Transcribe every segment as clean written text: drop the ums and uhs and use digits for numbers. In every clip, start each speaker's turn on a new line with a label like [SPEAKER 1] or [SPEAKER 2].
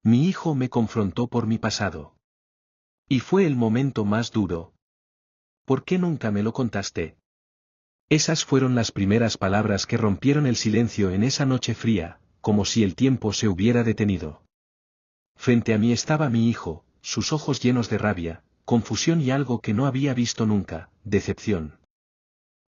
[SPEAKER 1] Mi hijo me confrontó por mi pasado. Y fue el momento más duro. ¿Por qué nunca me lo contaste? Esas fueron las primeras palabras que rompieron el silencio en esa noche fría, como si el tiempo se hubiera detenido. Frente a mí estaba mi hijo, sus ojos llenos de rabia, confusión y algo que no había visto nunca, decepción.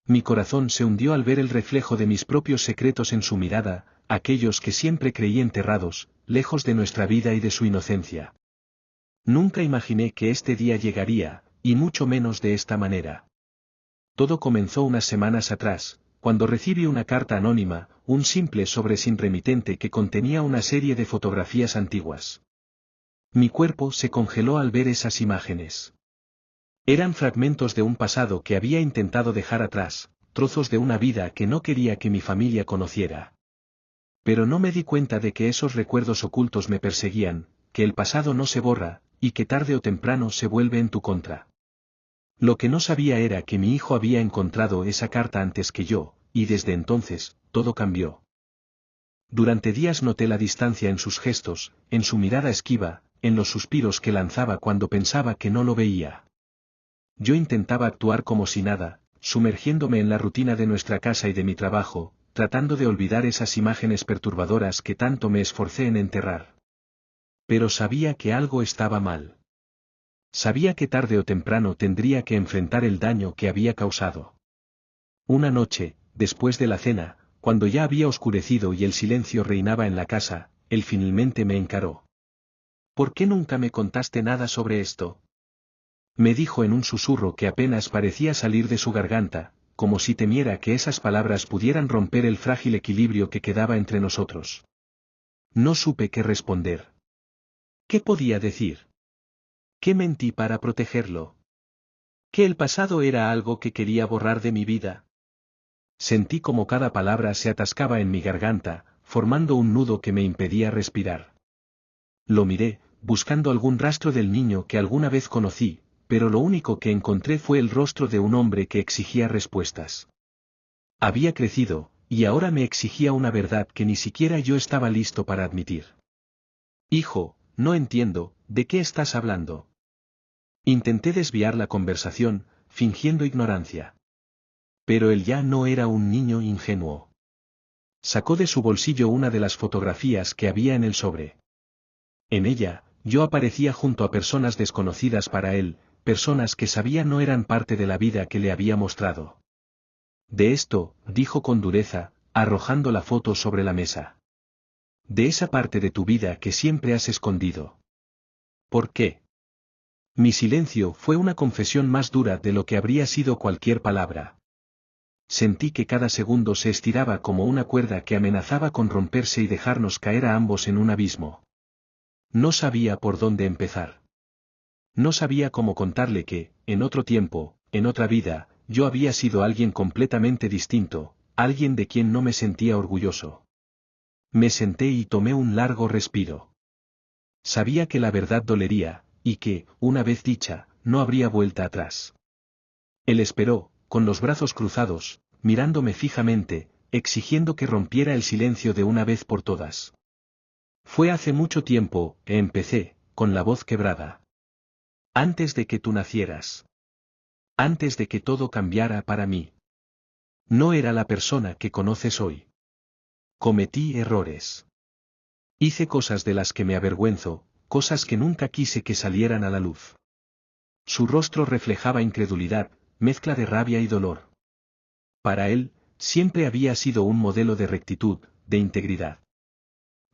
[SPEAKER 1] Mi corazón se hundió al ver el reflejo de mis propios secretos en su mirada, aquellos que siempre creí enterrados, lejos de nuestra vida y de su inocencia. Nunca imaginé que este día llegaría, y mucho menos de esta manera. Todo comenzó unas semanas atrás, cuando recibí una carta anónima, un simple sobre sin remitente que contenía una serie de fotografías antiguas. Mi cuerpo se congeló al ver esas imágenes. Eran fragmentos de un pasado que había intentado dejar atrás, trozos de una vida que no quería que mi familia conociera. Pero no me di cuenta de que esos recuerdos ocultos me perseguían, que el pasado no se borra, y que tarde o temprano se vuelve en tu contra. Lo que no sabía era que mi hijo había encontrado esa carta antes que yo, y desde entonces, todo cambió. Durante días noté la distancia en sus gestos, en su mirada esquiva, en los suspiros que lanzaba cuando pensaba que no lo veía. Yo intentaba actuar como si nada, sumergiéndome en la rutina de nuestra casa y de mi trabajo, tratando de olvidar esas imágenes perturbadoras que tanto me esforcé en enterrar. Pero sabía que algo estaba mal. Sabía que tarde o temprano tendría que enfrentar el daño que había causado. Una noche, después de la cena, cuando ya había oscurecido y el silencio reinaba en la casa, él finalmente me encaró. ¿Por qué nunca me contaste nada sobre esto? Me dijo en un susurro que apenas parecía salir de su garganta, como si temiera que esas palabras pudieran romper el frágil equilibrio que quedaba entre nosotros. No supe qué responder. ¿Qué podía decir? ¿Qué mentí para protegerlo? ¿Que el pasado era algo que quería borrar de mi vida? Sentí como cada palabra se atascaba en mi garganta, formando un nudo que me impedía respirar. Lo miré, buscando algún rastro del niño que alguna vez conocí, pero lo único que encontré fue el rostro de un hombre que exigía respuestas. Había crecido, y ahora me exigía una verdad que ni siquiera yo estaba listo para admitir. Hijo, no entiendo, ¿de qué estás hablando? Intenté desviar la conversación, fingiendo ignorancia. Pero él ya no era un niño ingenuo. Sacó de su bolsillo una de las fotografías que había en el sobre. En ella, yo aparecía junto a personas desconocidas para él, personas que sabía no eran parte de la vida que le había mostrado. De esto, dijo con dureza, arrojando la foto sobre la mesa. De esa parte de tu vida que siempre has escondido. ¿Por qué? Mi silencio fue una confesión más dura de lo que habría sido cualquier palabra. Sentí que cada segundo se estiraba como una cuerda que amenazaba con romperse y dejarnos caer a ambos en un abismo. No sabía por dónde empezar. No sabía cómo contarle que, en otro tiempo, en otra vida, yo había sido alguien completamente distinto, alguien de quien no me sentía orgulloso. Me senté y tomé un largo respiro. Sabía que la verdad dolería, y que, una vez dicha, no habría vuelta atrás. Él esperó, con los brazos cruzados, mirándome fijamente, exigiendo que rompiera el silencio de una vez por todas. Fue hace mucho tiempo, empecé, con la voz quebrada. Antes de que tú nacieras. Antes de que todo cambiara para mí. No era la persona que conoces hoy. Cometí errores. Hice cosas de las que me avergüenzo, cosas que nunca quise que salieran a la luz. Su rostro reflejaba incredulidad, mezcla de rabia y dolor. Para él, siempre había sido un modelo de rectitud, de integridad.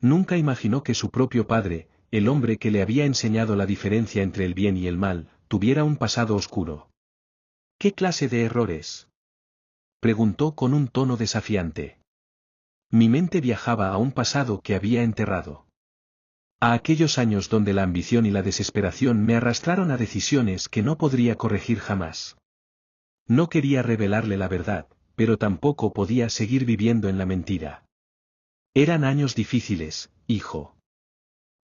[SPEAKER 1] Nunca imaginó que su propio padre, el hombre que le había enseñado la diferencia entre el bien y el mal, tuviera un pasado oscuro. ¿Qué clase de errores? Preguntó con un tono desafiante. Mi mente viajaba a un pasado que había enterrado. A aquellos años donde la ambición y la desesperación me arrastraron a decisiones que no podría corregir jamás. No quería revelarle la verdad, pero tampoco podía seguir viviendo en la mentira. Eran años difíciles, hijo.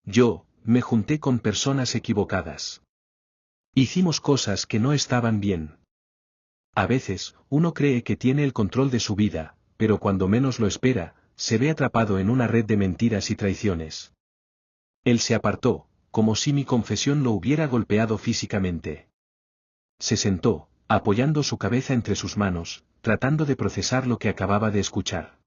[SPEAKER 1] Yo, me junté con personas equivocadas. Hicimos cosas que no estaban bien. A veces, uno cree que tiene el control de su vida, pero cuando menos lo espera, se ve atrapado en una red de mentiras y traiciones. Él se apartó, como si mi confesión lo hubiera golpeado físicamente. Se sentó, apoyando su cabeza entre sus manos, tratando de procesar lo que acababa de escuchar.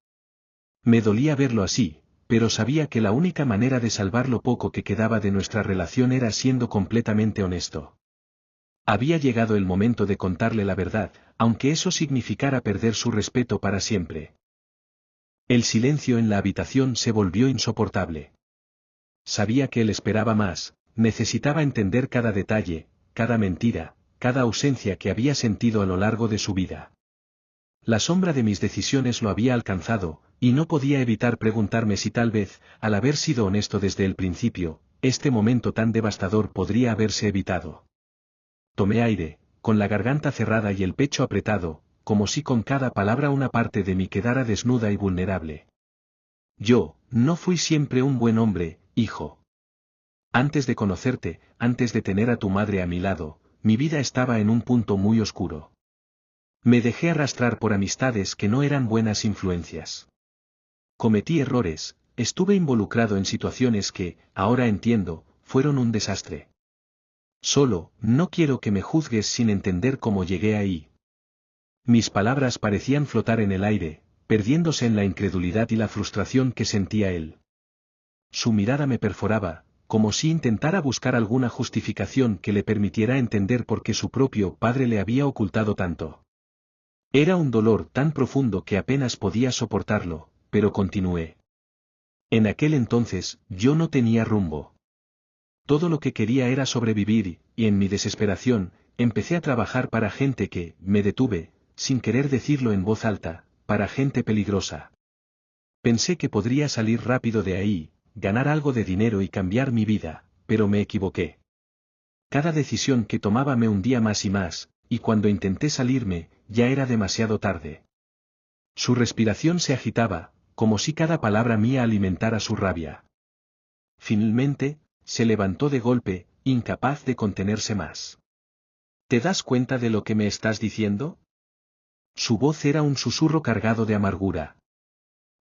[SPEAKER 1] Me dolía verlo así, pero sabía que la única manera de salvar lo poco que quedaba de nuestra relación era siendo completamente honesto. Había llegado el momento de contarle la verdad, aunque eso significara perder su respeto para siempre. El silencio en la habitación se volvió insoportable. Sabía que él esperaba más, necesitaba entender cada detalle, cada mentira, cada ausencia que había sentido a lo largo de su vida. La sombra de mis decisiones lo había alcanzado, y no podía evitar preguntarme si tal vez, al haber sido honesto desde el principio, este momento tan devastador podría haberse evitado. Tomé aire, con la garganta cerrada y el pecho apretado, como si con cada palabra una parte de mí quedara desnuda y vulnerable. Yo, no fui siempre un buen hombre, hijo. Antes de conocerte, antes de tener a tu madre a mi lado, mi vida estaba en un punto muy oscuro. Me dejé arrastrar por amistades que no eran buenas influencias. Cometí errores, estuve involucrado en situaciones que, ahora entiendo, fueron un desastre. Solo, no quiero que me juzgues sin entender cómo llegué ahí. Mis palabras parecían flotar en el aire, perdiéndose en la incredulidad y la frustración que sentía él. Su mirada me perforaba, como si intentara buscar alguna justificación que le permitiera entender por qué su propio padre le había ocultado tanto. Era un dolor tan profundo que apenas podía soportarlo, pero continué. En aquel entonces, yo no tenía rumbo. Todo lo que quería era sobrevivir, y en mi desesperación, empecé a trabajar para gente que, me detuve, sin querer decirlo en voz alta, para gente peligrosa. Pensé que podría salir rápido de ahí, ganar algo de dinero y cambiar mi vida, pero me equivoqué. Cada decisión que tomaba me hundía más y más, y cuando intenté salirme, ya era demasiado tarde. Su respiración se agitaba, como si cada palabra mía alimentara su rabia. Finalmente, se levantó de golpe, incapaz de contenerse más. ¿Te das cuenta de lo que me estás diciendo? Su voz era un susurro cargado de amargura.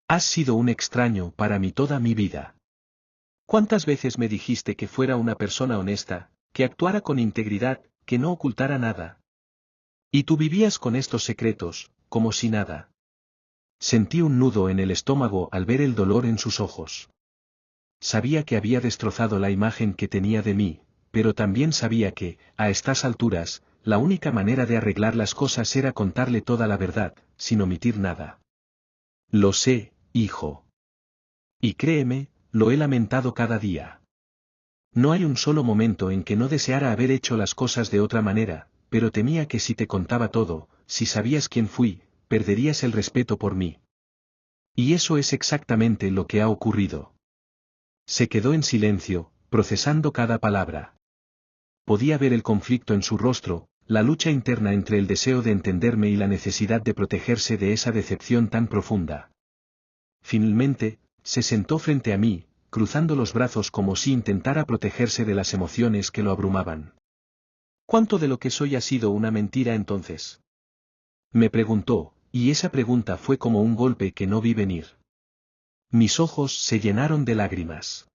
[SPEAKER 1] Has sido un extraño para mí toda mi vida. ¿Cuántas veces me dijiste que fuera una persona honesta, que actuara con integridad, que no ocultara nada? Y tú vivías con estos secretos, como si nada. Sentí un nudo en el estómago al ver el dolor en sus ojos. Sabía que había destrozado la imagen que tenía de mí, pero también sabía que, a estas alturas, la única manera de arreglar las cosas era contarle toda la verdad, sin omitir nada. Lo sé, hijo. Y créeme, lo he lamentado cada día. No hay un solo momento en que no deseara haber hecho las cosas de otra manera, pero temía que si te contaba todo, si sabías quién fui, perderías el respeto por mí. Y eso es exactamente lo que ha ocurrido. Se quedó en silencio, procesando cada palabra. Podía ver el conflicto en su rostro, la lucha interna entre el deseo de entenderme y la necesidad de protegerse de esa decepción tan profunda. Finalmente, se sentó frente a mí, cruzando los brazos como si intentara protegerse de las emociones que lo abrumaban. ¿Cuánto de lo que soy ha sido una mentira entonces? Me preguntó, y esa pregunta fue como un golpe que no vi venir. Mis ojos se llenaron de lágrimas.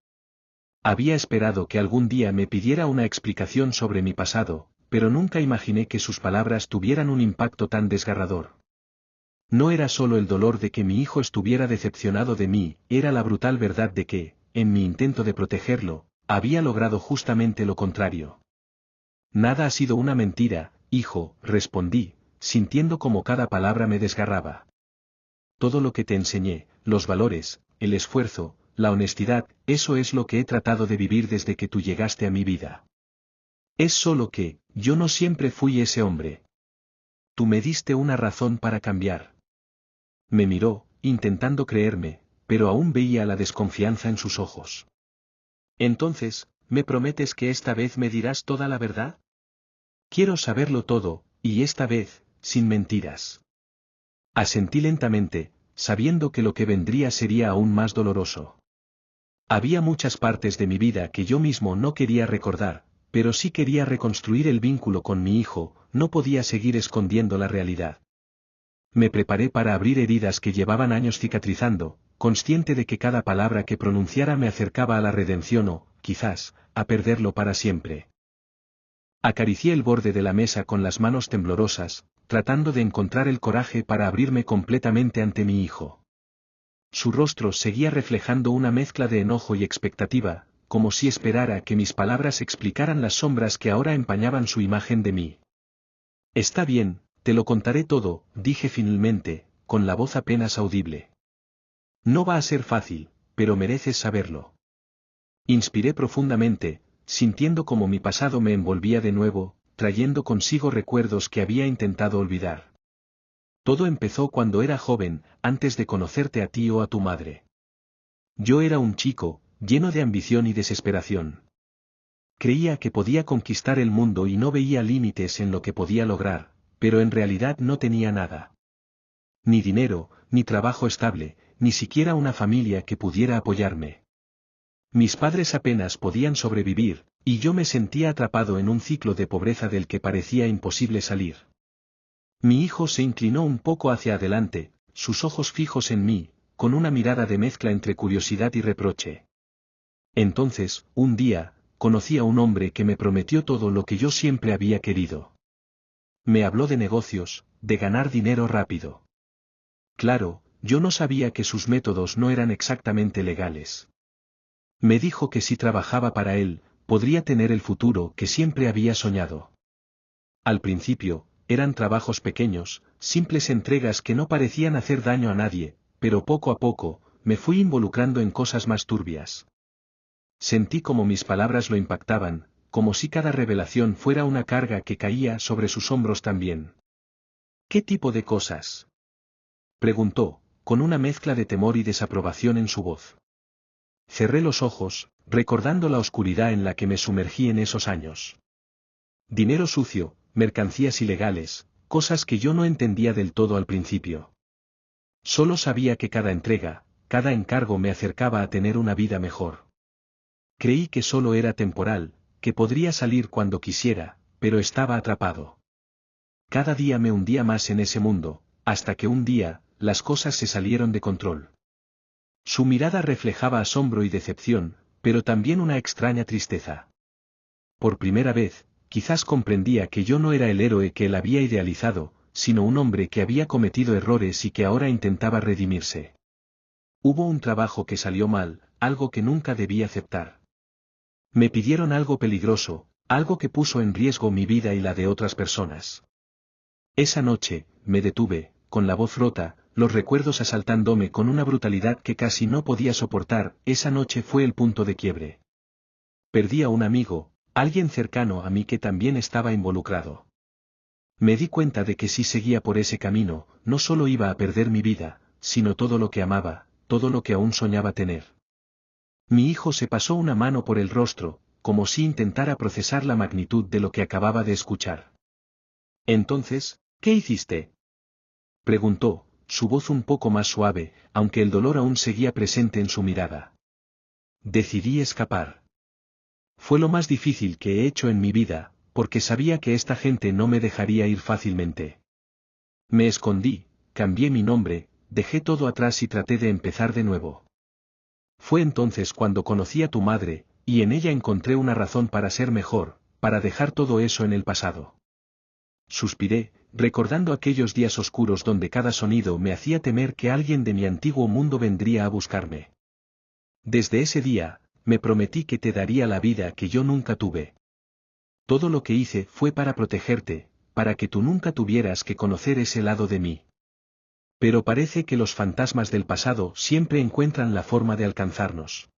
[SPEAKER 1] Había esperado que algún día me pidiera una explicación sobre mi pasado, pero nunca imaginé que sus palabras tuvieran un impacto tan desgarrador. No era solo el dolor de que mi hijo estuviera decepcionado de mí, era la brutal verdad de que, en mi intento de protegerlo, había logrado justamente lo contrario. Nada ha sido una mentira, hijo, respondí, sintiendo como cada palabra me desgarraba. Todo lo que te enseñé, los valores, el esfuerzo, la honestidad, eso es lo que he tratado de vivir desde que tú llegaste a mi vida. Es solo que, yo no siempre fui ese hombre. Tú me diste una razón para cambiar. Me miró, intentando creerme, pero aún veía la desconfianza en sus ojos. Entonces, ¿me prometes que esta vez me dirás toda la verdad? Quiero saberlo todo, y esta vez, sin mentiras. Asentí lentamente, sabiendo que lo que vendría sería aún más doloroso. Había muchas partes de mi vida que yo mismo no quería recordar, pero sí quería reconstruir el vínculo con mi hijo, no podía seguir escondiendo la realidad. Me preparé para abrir heridas que llevaban años cicatrizando, consciente de que cada palabra que pronunciara me acercaba a la redención o, quizás, a perderlo para siempre. Acaricié el borde de la mesa con las manos temblorosas, tratando de encontrar el coraje para abrirme completamente ante mi hijo. Su rostro seguía reflejando una mezcla de enojo y expectativa, como si esperara que mis palabras explicaran las sombras que ahora empañaban su imagen de mí. Está bien, te lo contaré todo, dije finalmente, con la voz apenas audible. No va a ser fácil, pero mereces saberlo. Inspiré profundamente, sintiendo como mi pasado me envolvía de nuevo, trayendo consigo recuerdos que había intentado olvidar. Todo empezó cuando era joven, antes de conocerte a ti o a tu madre. Yo era un chico, lleno de ambición y desesperación. Creía que podía conquistar el mundo y no veía límites en lo que podía lograr, pero en realidad no tenía nada. Ni dinero, ni trabajo estable, ni siquiera una familia que pudiera apoyarme. Mis padres apenas podían sobrevivir, y yo me sentía atrapado en un ciclo de pobreza del que parecía imposible salir. Mi hijo se inclinó un poco hacia adelante, sus ojos fijos en mí, con una mirada de mezcla entre curiosidad y reproche. Entonces, un día, conocí a un hombre que me prometió todo lo que yo siempre había querido. Me habló de negocios, de ganar dinero rápido. Claro, yo no sabía que sus métodos no eran exactamente legales. Me dijo que si trabajaba para él, podría tener el futuro que siempre había soñado. Al principio, eran trabajos pequeños, simples entregas que no parecían hacer daño a nadie, pero poco a poco, me fui involucrando en cosas más turbias. Sentí como mis palabras lo impactaban, como si cada revelación fuera una carga que caía sobre sus hombros también. ¿Qué tipo de cosas?, preguntó, con una mezcla de temor y desaprobación en su voz. Cerré los ojos, recordando la oscuridad en la que me sumergí en esos años. Dinero sucio, mercancías ilegales, cosas que yo no entendía del todo al principio. Solo sabía que cada entrega, cada encargo me acercaba a tener una vida mejor. Creí que solo era temporal, que podría salir cuando quisiera, pero estaba atrapado. Cada día me hundía más en ese mundo, hasta que un día, las cosas se salieron de control. Su mirada reflejaba asombro y decepción, pero también una extraña tristeza. Por primera vez, quizás comprendía que yo no era el héroe que él había idealizado, sino un hombre que había cometido errores y que ahora intentaba redimirse. Hubo un trabajo que salió mal, algo que nunca debí aceptar. Me pidieron algo peligroso, algo que puso en riesgo mi vida y la de otras personas. Esa noche, me detuve, con la voz rota, los recuerdos asaltándome con una brutalidad que casi no podía soportar. Esa noche fue el punto de quiebre. Perdí a un amigo, alguien cercano a mí que también estaba involucrado. Me di cuenta de que si seguía por ese camino, no solo iba a perder mi vida, sino todo lo que amaba, todo lo que aún soñaba tener. Mi hijo se pasó una mano por el rostro, como si intentara procesar la magnitud de lo que acababa de escuchar. Entonces, ¿qué hiciste?, preguntó, su voz un poco más suave, aunque el dolor aún seguía presente en su mirada. Decidí escapar. Fue lo más difícil que he hecho en mi vida, porque sabía que esta gente no me dejaría ir fácilmente. Me escondí, cambié mi nombre, dejé todo atrás y traté de empezar de nuevo. Fue entonces cuando conocí a tu madre, y en ella encontré una razón para ser mejor, para dejar todo eso en el pasado. Suspiré, recordando aquellos días oscuros donde cada sonido me hacía temer que alguien de mi antiguo mundo vendría a buscarme. Desde ese día, me prometí que te daría la vida que yo nunca tuve. Todo lo que hice fue para protegerte, para que tú nunca tuvieras que conocer ese lado de mí. Pero parece que los fantasmas del pasado siempre encuentran la forma de alcanzarnos.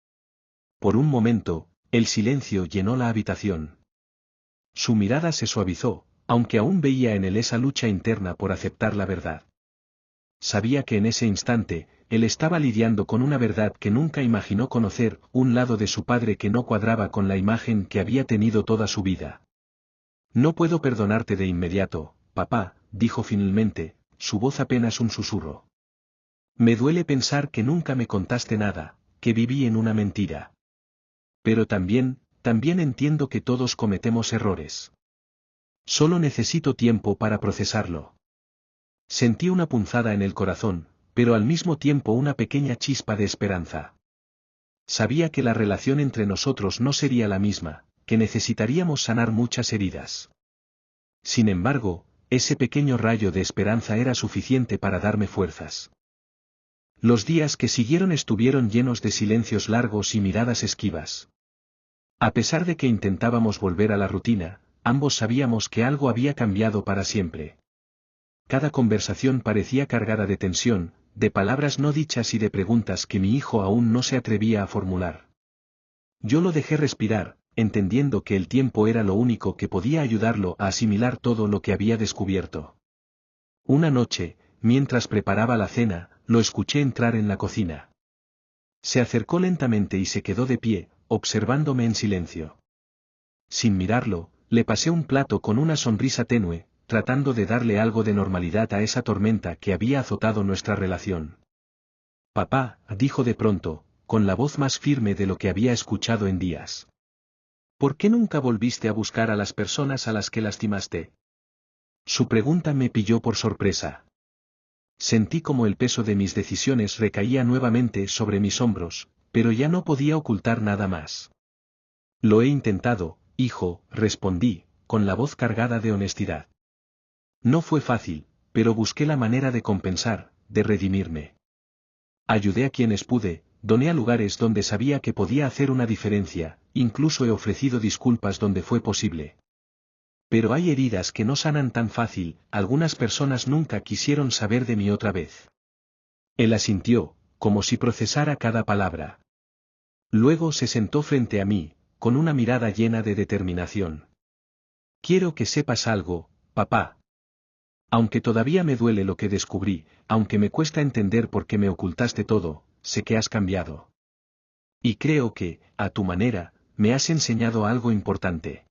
[SPEAKER 1] Por un momento, el silencio llenó la habitación. Su mirada se suavizó, aunque aún veía en él esa lucha interna por aceptar la verdad. Sabía que en ese instante, él estaba lidiando con una verdad que nunca imaginó conocer, un lado de su padre que no cuadraba con la imagen que había tenido toda su vida. No puedo perdonarte de inmediato, papá, dijo finalmente, su voz apenas un susurro. Me duele pensar que nunca me contaste nada, que viví en una mentira. Pero también entiendo que todos cometemos errores. Solo necesito tiempo para procesarlo. Sentí una punzada en el corazón, pero al mismo tiempo una pequeña chispa de esperanza. Sabía que la relación entre nosotros no sería la misma, que necesitaríamos sanar muchas heridas. Sin embargo, ese pequeño rayo de esperanza era suficiente para darme fuerzas. Los días que siguieron estuvieron llenos de silencios largos y miradas esquivas. A pesar de que intentábamos volver a la rutina, ambos sabíamos que algo había cambiado para siempre. Cada conversación parecía cargada de tensión, de palabras no dichas y de preguntas que mi hijo aún no se atrevía a formular. Yo lo dejé respirar, entendiendo que el tiempo era lo único que podía ayudarlo a asimilar todo lo que había descubierto. Una noche, mientras preparaba la cena, lo escuché entrar en la cocina. Se acercó lentamente y se quedó de pie, observándome en silencio. Sin mirarlo, le pasé un plato con una sonrisa tenue, tratando de darle algo de normalidad a esa tormenta que había azotado nuestra relación. Papá, dijo de pronto, con la voz más firme de lo que había escuchado en días. ¿Por qué nunca volviste a buscar a las personas a las que lastimaste? Su pregunta me pilló por sorpresa. Sentí como el peso de mis decisiones recaía nuevamente sobre mis hombros, pero ya no podía ocultar nada más. Lo he intentado, hijo, respondí, con la voz cargada de honestidad. No fue fácil, pero busqué la manera de compensar, de redimirme. Ayudé a quienes pude, doné a lugares donde sabía que podía hacer una diferencia, incluso he ofrecido disculpas donde fue posible. Pero hay heridas que no sanan tan fácil, algunas personas nunca quisieron saber de mí otra vez. Él asintió, como si procesara cada palabra. Luego se sentó frente a mí, con una mirada llena de determinación. Quiero que sepas algo, papá. Aunque todavía me duele lo que descubrí, aunque me cuesta entender por qué me ocultaste todo, sé que has cambiado. Y creo que, a tu manera, me has enseñado algo importante.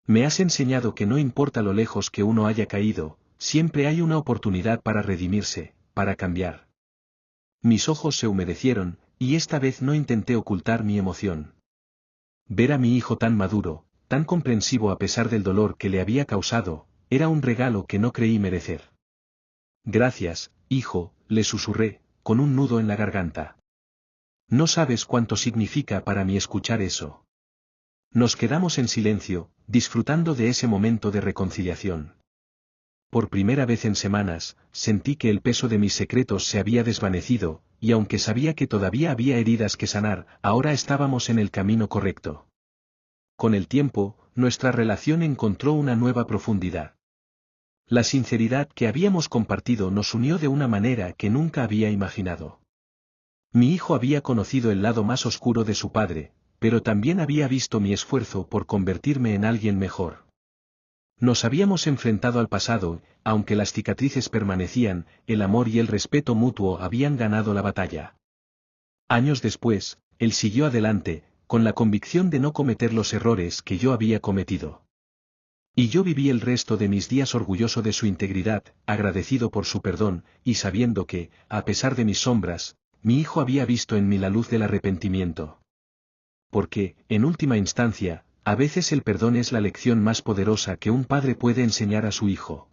[SPEAKER 1] Me has enseñado que no importa lo lejos que uno haya caído, siempre hay una oportunidad para redimirse, para cambiar. Mis ojos se humedecieron, y esta vez no intenté ocultar mi emoción. Ver a mi hijo tan maduro, tan comprensivo a pesar del dolor que le había causado, era un regalo que no creí merecer. Gracias, hijo, le susurré, con un nudo en la garganta. No sabes cuánto significa para mí escuchar eso. Nos quedamos en silencio, disfrutando de ese momento de reconciliación. Por primera vez en semanas, sentí que el peso de mis secretos se había desvanecido, y aunque sabía que todavía había heridas que sanar, ahora estábamos en el camino correcto. Con el tiempo, nuestra relación encontró una nueva profundidad. La sinceridad que habíamos compartido nos unió de una manera que nunca había imaginado. Mi hijo había conocido el lado más oscuro de su padre, pero también había visto mi esfuerzo por convertirme en alguien mejor. Nos habíamos enfrentado al pasado, aunque las cicatrices permanecían, el amor y el respeto mutuo habían ganado la batalla. Años después, él siguió adelante, con la convicción de no cometer los errores que yo había cometido. Y yo viví el resto de mis días orgulloso de su integridad, agradecido por su perdón, y sabiendo que, a pesar de mis sombras, mi hijo había visto en mí la luz del arrepentimiento. Porque, en última instancia, a veces el perdón es la lección más poderosa que un padre puede enseñar a su hijo.